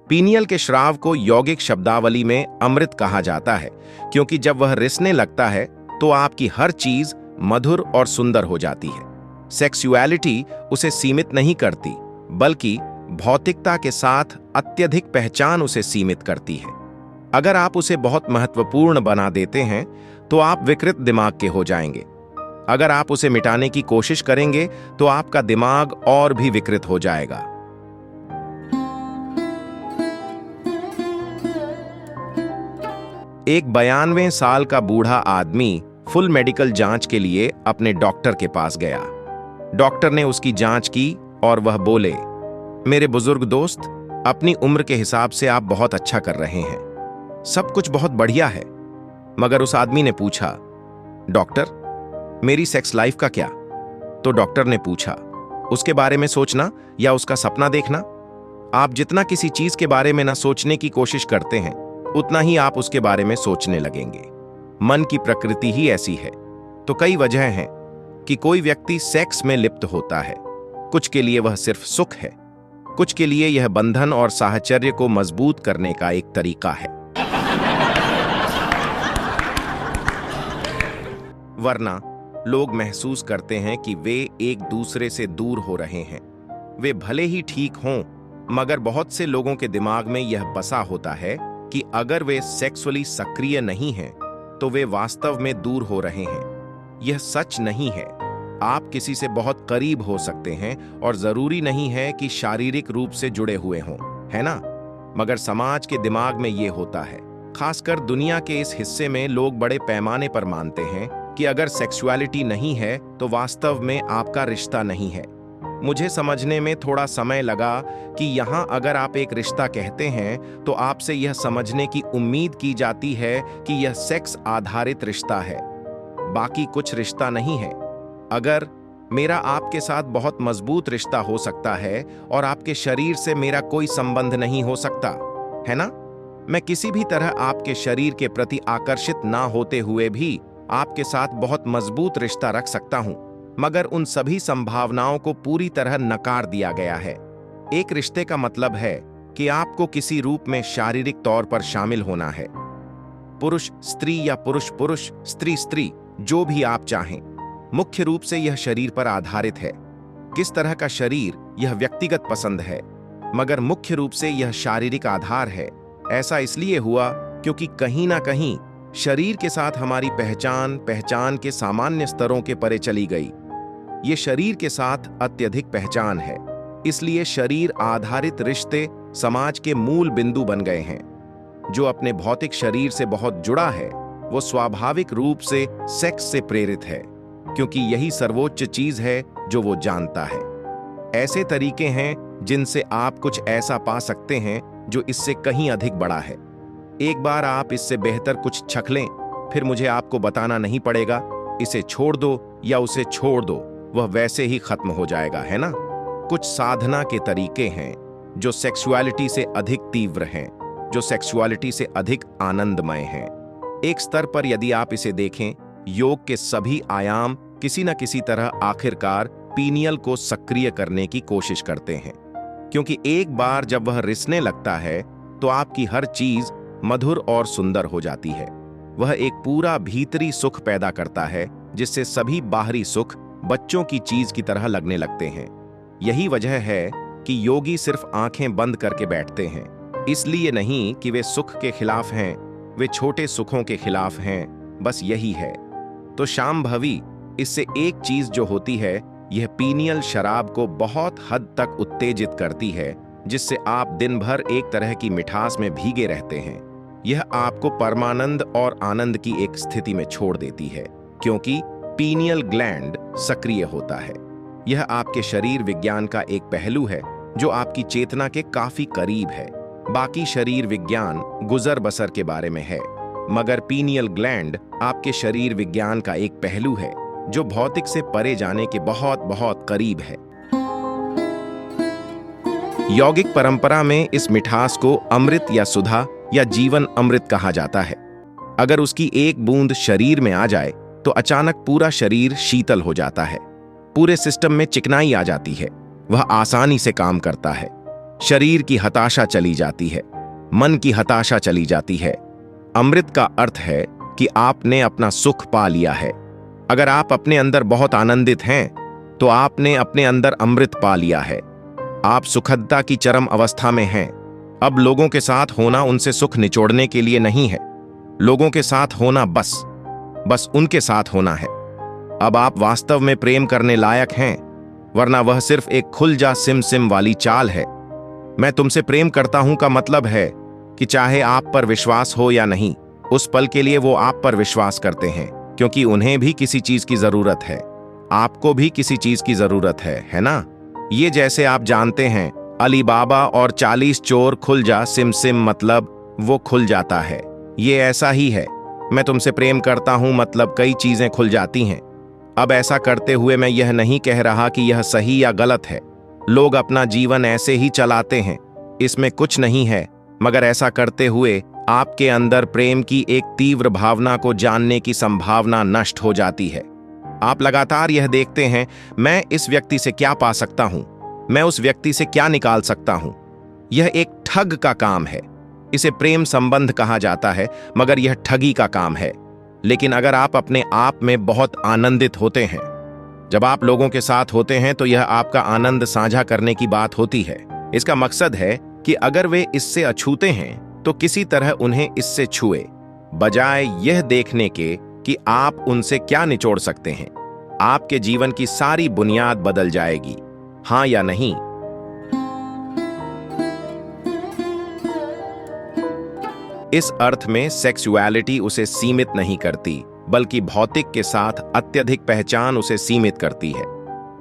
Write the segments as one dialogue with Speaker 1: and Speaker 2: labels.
Speaker 1: Pineal के स्राव को यौगिक शब्दावली में अमृत कहा जाता है, क्योंकि जब वह रिसने लगता है तो आपकी हर चीज मधुर और सुंदर हो जाती है। सेक्सुअलिटी उसे सीमित नहीं करती, बल्कि भौतिकता के साथ अत्यधिक पहचान उसे सीमित करती है। अगर आप उसे बहुत महत्वपूर्ण बना देते हैं तो आप विकृत दिमाग के हो जाएंगे। अगर आप उसे मिटाने की कोशिश करेंगे तो आपका दिमाग और भी विकृत हो जाएगा। एक 92 साल का बूढ़ा आदमी फुल मेडिकल जांच के लिए अपने डॉक्टर के पास गया। डॉक्टर ने उसकी जांच की और वह बोले, मेरे बुजुर्ग दोस्त, अपनी उम्र के हिसाब से आप बहुत अच्छा कर रहे हैं, सब कुछ बहुत बढ़िया है। मगर उस आदमी ने पूछा, डॉक्टर, मेरी सेक्स लाइफ का क्या? तो डॉक्टर ने पूछा, उसके बारे में सोचना या उसका सपना देखना? आप जितना किसी चीज के बारे में ना सोचने की कोशिश करते हैं, उतना ही आप उसके बारे में सोचने लगेंगे। मन की प्रकृति ही ऐसी है। तो कई वजह हैं कि कोई व्यक्ति सेक्स में लिप्त होता है। कुछ के लिए वह सिर्फ सुख है, कुछ के लिए यह बंधन और साहचर्य को मजबूत करने का एक तरीका है। वरना लोग महसूस करते हैं कि वे एक दूसरे से दूर हो रहे हैं। वे भले ही ठीक हों, मगर बहुत से लोगों के दिमाग में यह बसा होता है कि अगर वे सेक्सुअली सक्रिय नहीं हैं तो वे वास्तव में दूर हो रहे हैं। यह सच नहीं है। आप किसी से बहुत करीब हो सकते हैं और जरूरी नहीं है कि शारीरिक रूप से जुड़े हुए हों, है ना? मगर समाज के दिमाग में यह होता है। खासकर दुनिया के इस हिस्से में लोग बड़े पैमाने पर मानते हैं कि अगर सेक्सुअलिटी नहीं है तो वास्तव में आपका रिश्ता नहीं है। मुझे समझने में थोड़ा समय लगा कि यहाँ अगर आप एक रिश्ता कहते हैं तो आपसे यह समझने की उम्मीद की जाती है कि यह सेक्स आधारित रिश्ता है, बाकी कुछ रिश्ता नहीं है। अगर मेरा आपके साथ बहुत मजबूत रिश्ता हो सकता है और आपके शरीर से मेरा कोई संबंध नहीं हो सकता, है ना? मैं किसी भी तरह आपके शरीर के प्रति आकर्षित ना होते हुए भी आपके साथ बहुत मजबूत रिश्ता रख सकता हूं, मगर उन सभी संभावनाओं को पूरी तरह नकार दिया गया है। एक रिश्ते का मतलब है कि आपको किसी रूप में शारीरिक तौर पर शामिल होना है। पुरुष स्त्री या पुरुष पुरुष, स्त्री स्त्री, जो भी आप चाहें। मुख्य रूप से यह शरीर पर आधारित है। किस तरह का शरीर, यह व्यक्तिगत पसंद है, मगर मुख्य रूप से यह शारीरिक आधार है। ऐसा इसलिए हुआ क्योंकि कहीं ना कहीं शरीर के साथ हमारी पहचान के सामान्य स्तरों के परे चली गई। ये शरीर के साथ अत्यधिक पहचान है, इसलिए शरीर आधारित रिश्ते समाज के मूल बिंदु बन गए हैं। जो अपने भौतिक शरीर से बहुत जुड़ा है वो स्वाभाविक रूप से सेक्स से प्रेरित है, क्योंकि यही सर्वोच्च चीज है जो वो जानता है। ऐसे तरीके हैं जिनसे आप कुछ ऐसा पा सकते हैं जो इससे कहीं अधिक बड़ा है। एक बार आप इससे बेहतर कुछ छक लें, फिर मुझे आपको बताना नहीं पड़ेगा, इसे छोड़ दो या उसे छोड़ दो, वह वैसे ही खत्म हो जाएगा, है ना? कुछ साधना के तरीके हैं जो सेक्सुअलिटी से अधिक तीव्र हैं, जो सेक्सुअलिटी से अधिक आनंदमय हैं। एक स्तर पर यदि आप इसे देखें, योग के सभी आयाम किसी न किसी तरह आखिरकार पीनियल को सक्रिय करने की कोशिश करते हैं, क्योंकि एक बार जब वह रिसने लगता है तो आपकी हर चीज मधुर और सुंदर हो जाती है। वह एक पूरा भीतरी सुख पैदा करता है जिससे सभी बाहरी सुख बच्चों की चीज की तरह लगने लगते हैं। यही वजह है कि योगी सिर्फ आंखें बंद करके बैठते हैं, इसलिए नहीं कि वे सुख के खिलाफ हैं, वे छोटे सुखों के खिलाफ हैं, बस यही है। तो शांभवी, इससे एक चीज जो होती है, यह पीनियल शराब को बहुत हद तक उत्तेजित करती है, जिससे आप दिन भर एक तरह की मिठास में भीगे रहते हैं। यह आपको परमानंद और आनंद की एक स्थिति में छोड़ देती है, क्योंकि पीनियल ग्लैंड सक्रिय होता है। यह आपके शरीर विज्ञान का एक पहलू है जो आपकी चेतना के काफी करीब है। बाकी शरीर विज्ञान गुजर बसर के बारे में है, मगर पीनियल ग्लैंड आपके शरीर विज्ञान का एक पहलू है जो भौतिक से परे जाने के बहुत बहुत करीब है। यौगिक परंपरा में इस मिठास को अमृत या सुधा या जीवन अमृत कहा जाता है। अगर उसकी एक बूंद शरीर में आ जाए तो अचानक पूरा शरीर शीतल हो जाता है, पूरे सिस्टम में चिकनाई आ जाती है, वह आसानी से काम करता है। शरीर की हताशा चली जाती है, मन की हताशा चली जाती है। अमृत का अर्थ है कि आपने अपना सुख पा लिया है। अगर आप अपने अंदर बहुत आनंदित हैं तो आपने अपने अंदर अमृत पा लिया है। आप सुखदता की चरम अवस्था में हैं। अब लोगों के साथ होना उनसे सुख निचोड़ने के लिए नहीं है। लोगों के साथ होना बस उनके साथ होना है। अब आप वास्तव में प्रेम करने लायक हैं, वरना वह सिर्फ एक खुल जा सिम सिम वाली चाल है। मैं तुमसे प्रेम करता हूं का मतलब है कि चाहे आप पर विश्वास हो या नहीं, उस पल के लिए वो आप पर विश्वास करते हैं, क्योंकि उन्हें भी किसी चीज की जरूरत है। आपको भी किसी चीज की जरूरत है ना? ये जैसे आप जानते हैं, अली बाबा और 40 चोर खुल जा सिम सिम मतलब वो खुल जाता है। ये ऐसा ही है। मैं तुमसे प्रेम करता हूं मतलब कई चीजें खुल जाती हैं। अब ऐसा करते हुए मैं यह नहीं कह रहा कि यह सही या गलत है। लोग अपना जीवन ऐसे ही चलाते हैं, इसमें कुछ नहीं है। मगर ऐसा करते हुए आपके अंदर प्रेम की एक तीव्र भावना को जानने की संभावना नष्ट हो जाती है। आप लगातार यह देखते हैं, मैं इस व्यक्ति से क्या पा सकता हूं, मैं उस व्यक्ति से क्या निकाल सकता हूं। यह एक ठग का काम है। इसे प्रेम संबंध कहा जाता है, मगर यह ठगी का काम है। लेकिन अगर आप अपने आप में बहुत आनंदित होते हैं, जब आप लोगों के साथ होते हैं, तो यह आपका आनंद साझा करने की बात होती है। इसका मकसद है कि अगर वे इससे अछूते हैं तो किसी तरह उन्हें इससे छुए, बजाय यह देखने के कि आप उनसे क्या निचोड़ सकते हैं। आपके जीवन की सारी बुनियाद बदल जाएगी, हां या नहीं? इस अर्थ में सेक्सुअलिटी उसे सीमित नहीं करती, बल्कि भौतिक के साथ अत्यधिक पहचान उसे सीमित करती है।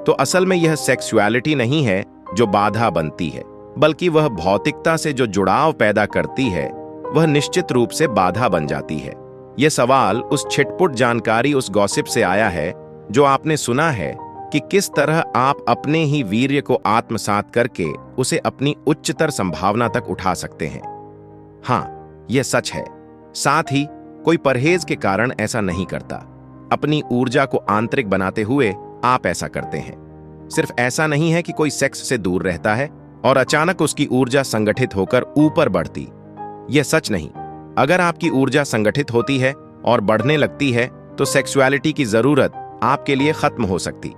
Speaker 1: तो असल में यह सेक्सुअलिटी नहीं है जो बाधा बनती है, बल्कि वह भौतिकता से जो जुड़ाव पैदा करती है, वह निश्चित रूप से बाधा बन जाती है। यह सवाल उस छिटपुट जानकारी, उस गॉसिप से आया है जो आपने सुना है कि किस तरह आप अपने ही वीर्य को आत्मसात करके उसे अपनी उच्चतर संभावना तक उठा सकते हैं। हां, यह सच है। साथ ही कोई परहेज के कारण ऐसा नहीं करता। अपनी ऊर्जा को आंतरिक बनाते हुए आप ऐसा करते हैं। सिर्फ ऐसा नहीं है कि कोई सेक्स से दूर रहता है और अचानक उसकी ऊर्जा संगठित होकर ऊपर बढ़ती। यह सच नहीं। अगर आपकी ऊर्जा संगठित होती है और बढ़ने लगती है तो सेक्सुअलिटी की जरूरत आपके लिए खत्म हो सकती,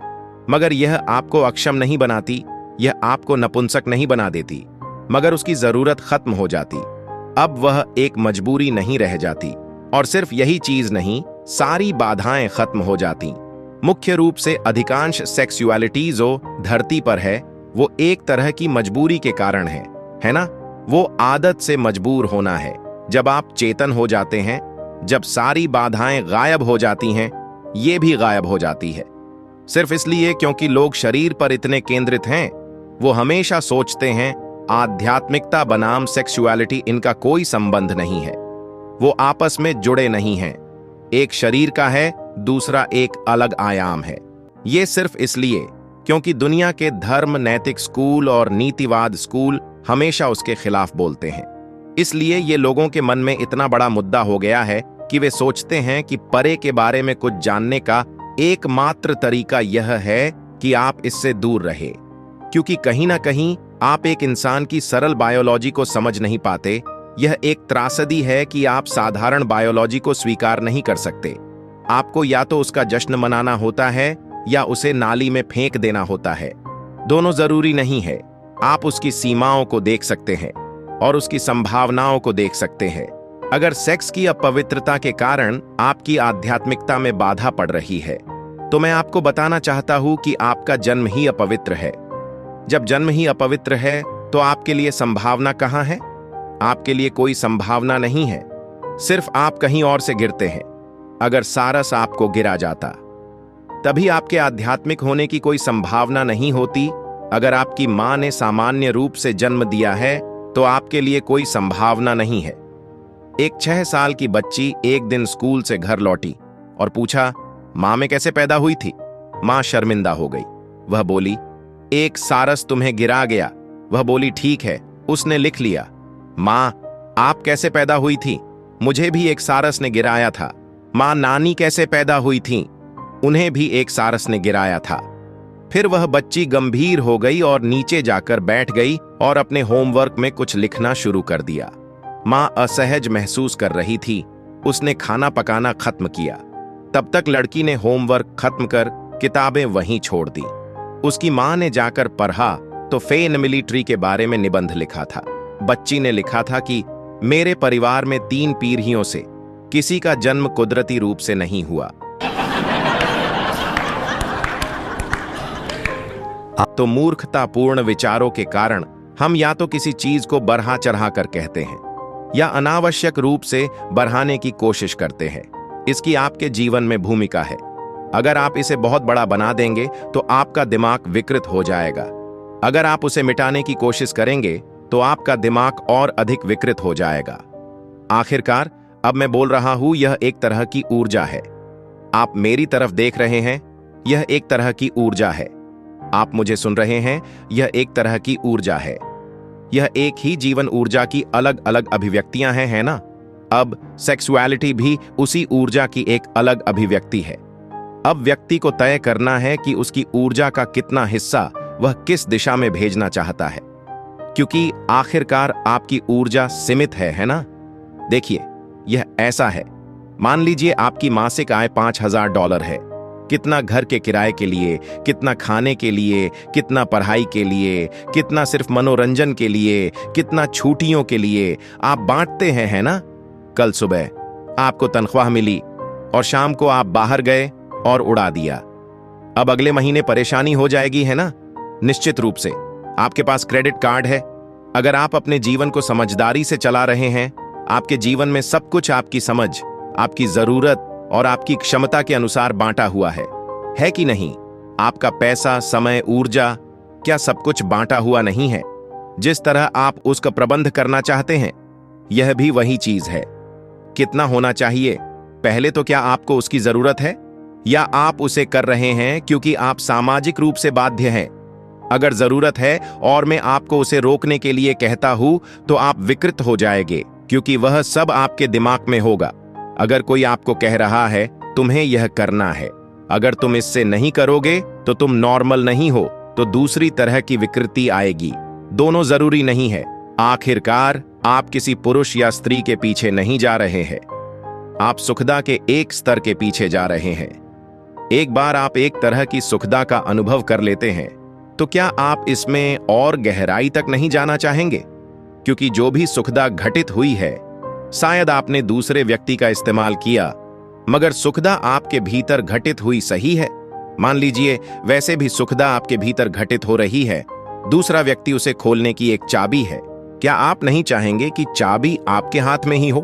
Speaker 1: मगर यह आपको अक्षम नहीं बनाती, यह आपको नपुंसक नहीं बना देती, मगर उसकी जरूरत खत्म हो जाती। अब वह एक मजबूरी नहीं रह जाती। और सिर्फ यही चीज नहीं, सारी बाधाएं खत्म हो जाती। मुख्य रूप से अधिकांश सेक्सुअलिटी जो धरती पर है, वो एक तरह की मजबूरी के कारण है ना? वो आदत से मजबूर होना है। जब आप चेतन हो जाते हैं, जब सारी बाधाएं गायब हो जाती हैं, ये भी गायब हो जाती है। सिर्फ इसलिए क्योंकि लोग शरीर पर इतने केंद्रित हैं। वो हमेशा सोचते हैं आध्यात्मिकता बनाम सेक्सुअलिटी, इनका कोई संबंध नहीं है। वो आपस में जुड़े नहीं हैं। एक शरीर का है, दूसरा एक अलग आयाम है। ये सिर्फ इसलिए क्योंकि दुनिया के धर्म, नैतिक स्कूल और नीतिवाद स्कूल हमेशा उसके खिलाफ बोलते हैं। इसलिए ये लोगों के मन में इतना बड़ा मुद्दा हो गया है कि वे सोचते हैं कि परे के बारे में कुछ जानने का एकमात्र तरीका यह है कि आप इससे दूर रहे, क्योंकि कहीं ना कहीं आप एक इंसान की सरल बायोलॉजी को समझ नहीं पाते। यह एक त्रासदी है कि आप साधारण बायोलॉजी को स्वीकार नहीं कर सकते। आपको या तो उसका जश्न मनाना होता है या उसे नाली में फेंक देना होता है। दोनों जरूरी नहीं है। आप उसकी सीमाओं को देख सकते हैं और उसकी संभावनाओं को देख सकते हैं। अगर सेक्स की अपवित्रता के कारण आपकी आध्यात्मिकता में बाधा पड़ रही है, तो मैं आपको बताना चाहता हूं कि आपका जन्म ही अपवित्र है। जब जन्म ही अपवित्र है तो आपके लिए संभावना कहां है? आपके लिए कोई संभावना नहीं है। सिर्फ आप कहीं और से गिरते हैं। अगर सारस आपको गिरा जाता, तभी आपके आध्यात्मिक होने की कोई संभावना नहीं होती। अगर आपकी मां ने सामान्य रूप से जन्म दिया है तो आपके लिए कोई संभावना नहीं है। एक 6 साल की बच्ची एक दिन स्कूल से घर लौटी और पूछा, मां में कैसे पैदा हुई थी? मां शर्मिंदा हो गई। वह बोली, एक सारस तुम्हें गिरा गया। वह बोली, ठीक है, उसने लिख लिया। मां, आप कैसे पैदा हुई थी? मुझे भी एक सारस ने गिराया था। मां, नानी कैसे पैदा हुई थी? उन्हें भी एक सारस ने गिराया था। फिर वह बच्ची गंभीर हो गई और नीचे जाकर बैठ गई और अपने होमवर्क में कुछ लिखना शुरू कर दिया। माँ असहज महसूस कर रही थी। उसने खाना पकाना खत्म किया। तब तक लड़की ने होमवर्क खत्म कर किताबें वहीं छोड़ दी। उसकी माँ ने जाकर पढ़ा तो फेन मिलिट्री के बारे में निबंध लिखा था। बच्ची ने लिखा था कि मेरे परिवार में 3 पीढ़ियों से किसी का जन्म कुदरती रूप से नहीं हुआ। तो मूर्खतापूर्ण विचारों के कारण हम या तो किसी चीज को बढ़ा चढ़ा कर कहते हैं या अनावश्यक रूप से बढ़ाने की कोशिश करते हैं। इसकी आपके जीवन में भूमिका है। अगर आप इसे बहुत बड़ा बना देंगे तो आपका दिमाग विकृत हो जाएगा। अगर आप उसे मिटाने की कोशिश करेंगे तो आपका दिमाग और अधिक विकृत हो जाएगा। आखिरकार अब मैं बोल रहा हूं, यह एक तरह की ऊर्जा है। आप मेरी तरफ देख रहे हैं, यह एक तरह की ऊर्जा है। आप मुझे सुन रहे हैं, यह एक तरह की ऊर्जा है। यह एक ही जीवन ऊर्जा की अलग अलग अभिव्यक्तियां हैं, है ना? अब सेक्सुअलिटी भी उसी ऊर्जा की एक अलग अभिव्यक्ति है। अब व्यक्ति को तय करना है कि उसकी ऊर्जा का कितना हिस्सा वह किस दिशा में भेजना चाहता है, क्योंकि आखिरकार आपकी ऊर्जा सीमित है ना? देखिए, यह ऐसा है। मान लीजिए आपकी मासिक आय $5000 है। कितना घर के किराए के लिए, कितना खाने के लिए, कितना पढ़ाई के लिए, कितना सिर्फ मनोरंजन के लिए, कितना छुट्टियों के लिए आप बांटते हैं, है ना? कल सुबह आपको तनख्वाह मिली और शाम को आप बाहर गए और उड़ा दिया। अब अगले महीने परेशानी हो जाएगी, है ना? निश्चित रूप से। आपके पास क्रेडिट कार्ड है। अगर आप अपने जीवन को समझदारी से चला रहे हैं, आपके जीवन में सब कुछ आपकी समझ, आपकी जरूरत और आपकी क्षमता के अनुसार बांटा हुआ है कि नहीं? आपका पैसा, समय, ऊर्जा, क्या सब कुछ बांटा हुआ नहीं है? जिस तरह आप उसका प्रबंध करना चाहते हैं, यह भी वही चीज है। कितना होना चाहिए? पहले तो क्या आपको उसकी जरूरत है, या आप उसे कर रहे हैं क्योंकि आप सामाजिक रूप से बाध्य हैं? अगर जरूरत है और मैं आपको उसे रोकने के लिए कहता हूं तो आप विकृत हो जाएंगे, क्योंकि वह सब आपके दिमाग में होगा। अगर कोई आपको कह रहा है तुम्हें यह करना है, अगर तुम इससे नहीं करोगे तो तुम नॉर्मल नहीं हो, तो दूसरी तरह की विकृति आएगी। दोनों जरूरी नहीं है। आखिरकार आप किसी पुरुष या स्त्री के पीछे नहीं जा रहे हैं, आप सुखदा के एक स्तर के पीछे जा रहे हैं। एक बार आप एक तरह की सुखदा का अनुभव कर लेते हैं तो क्या आप इसमें और गहराई तक नहीं जाना चाहेंगे? क्योंकि जो भी सुखदा घटित हुई है, शायद आपने दूसरे व्यक्ति का इस्तेमाल किया, मगर सुखदा आपके भीतर घटित हुई सही है। मान लीजिए वैसे भी सुखदा आपके भीतर घटित हो रही है, दूसरा व्यक्ति उसे खोलने की एक चाबी है। क्या आप नहीं चाहेंगे कि चाबी आपके हाथ में ही हो?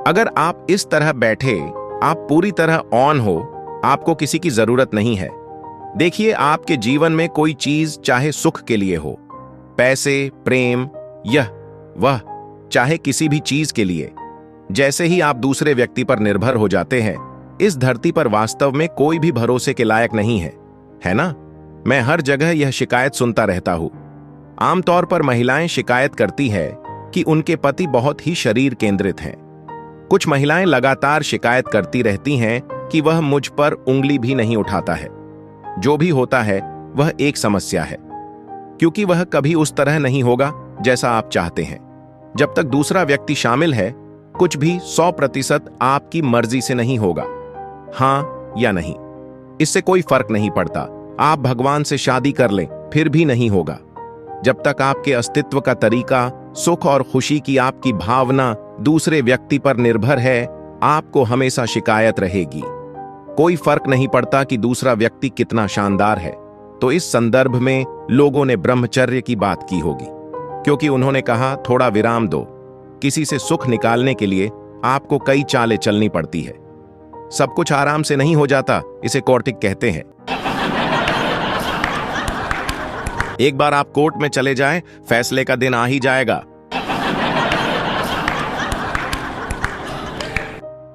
Speaker 1: अगर आप इस तरह बैठे, आप पूरी तरह ऑन हो, आपको किसी की जरूरत नहीं है। देखिए, आपके जीवन में कोई चीज चाहे सुख के लिए हो, पैसे, प्रेम, यह वह, चाहे किसी भी चीज के लिए, जैसे ही आप दूसरे व्यक्ति पर निर्भर हो जाते हैं, इस धरती पर वास्तव में कोई भी भरोसे के लायक नहीं है ना? मैं हर जगह यह शिकायत सुनता रहता हूं। आमतौर पर महिलाएं शिकायत करती है कि उनके पति बहुत ही शरीर केंद्रित हैं। कुछ महिलाएं लगातार शिकायत करती रहती हैं कि वह मुझ पर उंगली भी नहीं उठाता है। जो भी होता है वह एक समस्या है, क्योंकि वह कभी उस तरह नहीं होगा जैसा आप चाहते हैं। जब तक दूसरा व्यक्ति शामिल है, कुछ भी 100% आपकी मर्जी से नहीं होगा, हां या नहीं। इससे कोई फर्क नहीं पड़ता। आप भगवान से शादी कर लें, फिर भी नहीं होगा। जब तक आपके अस्तित्व का तरीका, सुख और खुशी की आपकी भावना दूसरे व्यक्ति पर निर्भर है, आपको हमेशा शिकायत रहेगी। कोई फर्क नहीं पड़ता कि दूसरा व्यक्ति कितना शानदार है। तो इस संदर्भ में लोगों ने ब्रह्मचर्य की बात की होगी, क्योंकि उन्होंने कहा थोड़ा विराम दो। किसी से सुख निकालने के लिए आपको कई चालें चलनी पड़ती है। सब कुछ आराम से नहीं हो जाता, इसे कौर्टिक कहते हैं। एक बार आप कोर्ट में चले जाएं, फैसले का दिन आ ही जाएगा।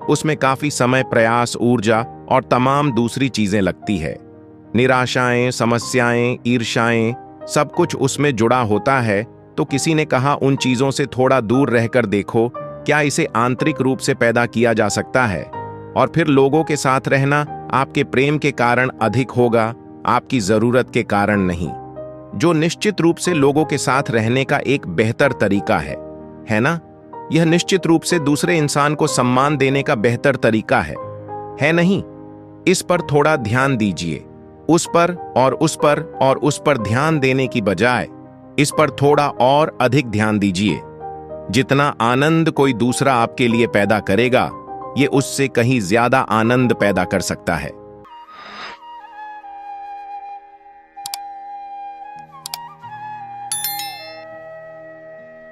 Speaker 1: उसमें काफी समय, प्रयास, ऊर्जा और तमाम दूसरी चीजें लगती है। निराशाएं, समस्याएं, ईर्ष्याएं, सब कुछ उसमें जुड़ा होता है। तो किसी ने कहा उन चीजों से थोड़ा दूर रहकर देखो, क्या इसे आंतरिक रूप से पैदा किया जा सकता है? और फिर लोगों के साथ रहना आपके प्रेम के कारण अधिक होगा, आपकी जरूरत के कारण नहीं, जो निश्चित रूप से लोगों के साथ रहने का एक बेहतर तरीका है ना? यह निश्चित रूप से दूसरे इंसान को सम्मान देने का बेहतर तरीका है नहीं? इस पर थोड़ा ध्यान दीजिए। उस पर और उस पर और उस पर ध्यान देने की बजाय इस पर थोड़ा और अधिक ध्यान दीजिए। जितना आनंद कोई दूसरा आपके लिए पैदा करेगा, ये उससे कहीं ज्यादा आनंद पैदा कर सकता है।